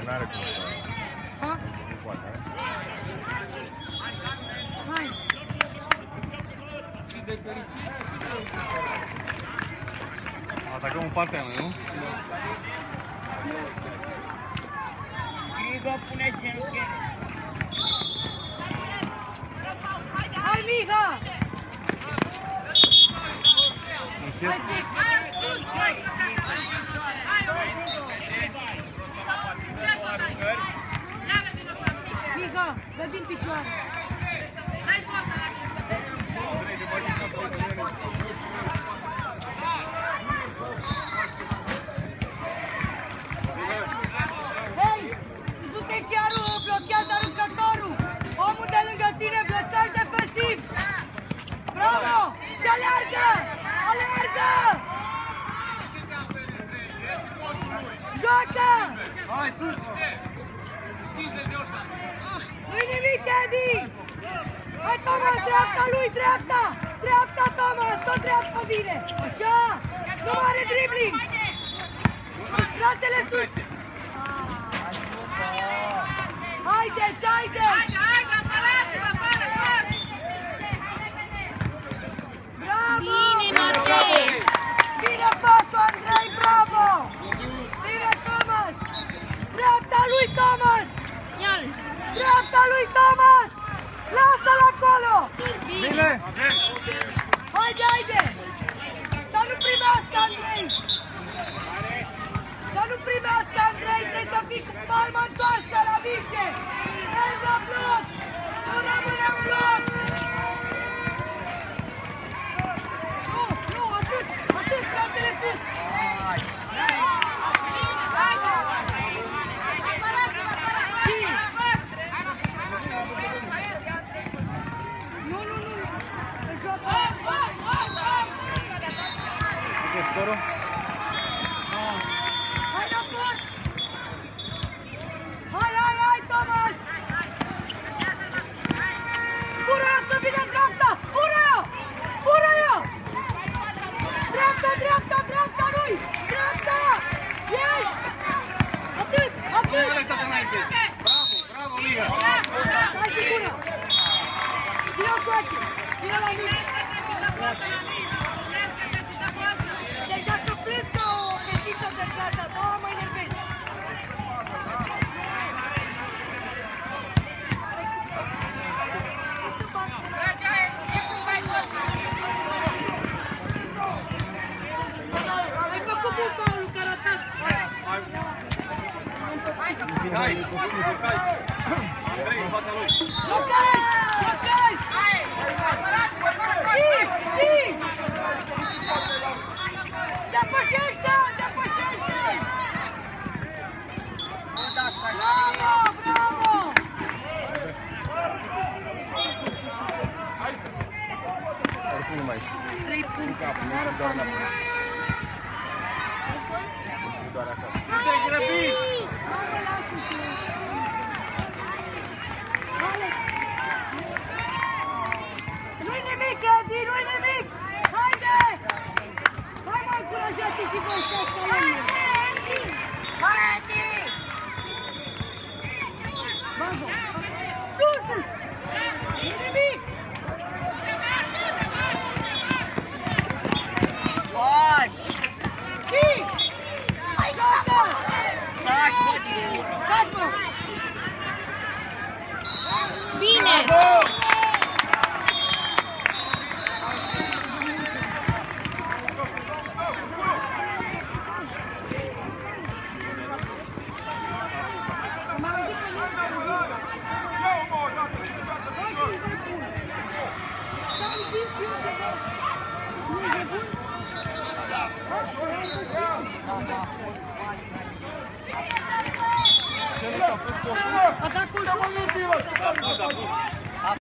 n-are cum să... Ha? Nu poate. Hai! Atacăm în partea mea, nu? Migo, pune-și în chere. Hai, Miha! Încet. Hai, Miha, dă din picioare! Hei! Du-te și blochează aruncătorul! Omul de lângă tine blochează defensiv! Bravo! Și aleargă! Aleargă! Joacă! Hai, sus! Nu-i nimic, Edi! Hai, Thomas, dreapta lui, dreapta! Dreapta, Thomas, tot dreapta vine! Așa! Nu are dribbling! Fratele sus! Haideți, haideți! Bravo! Bine, Matei! Bine pasul, Andrei, bravo! Bine, Thomas! Dreapta lui, Thomas! Ia-l! Dreapta lui, Thomas! Lasă-l acolo! Bine! Haide, haide! Să nu primească, Andrei! Să nu primească, Andrei! Trebuie să fii cu palma întoarsă la miște! Mergi la bloc! Nu rămâne în bloc! Nu, nu, atât! Atât, fratele sus! Nu, nu, nu! Joacă! Cât e scorul? Hai înapoi! Hai, hai, hai, Thomas! Fură-o să vină în dreapta! Fură-o! Fură-o! Dreapta, dreapta, dreapta lui! Dreapta! Ești! Atât, atât! Bravo, bravo, Miha! Hai și bună! Vino încoace! Vino la mine! Deja că plâns ca o fetiță de clasa a doua, mă enervez! Ai făcut bun faulul, Carațat! Hai! Andrei, în fața lui! Lucas! Lucas! Și! Depășește! Depășește! Bravo! Bravo! Oricum nu mai 3 puncte! doar acasă. Te-ai grăbit! Nu-i nimic, Edi, nu-i nimic! Haide! Hai mai încurajați și voi să ascultăm! Hai, Edi! Bravo! Sus! Nu-i nimic! Faci! Și! Joacă! Faci, mă! Dați, mă! Bine! A dat cu ușor.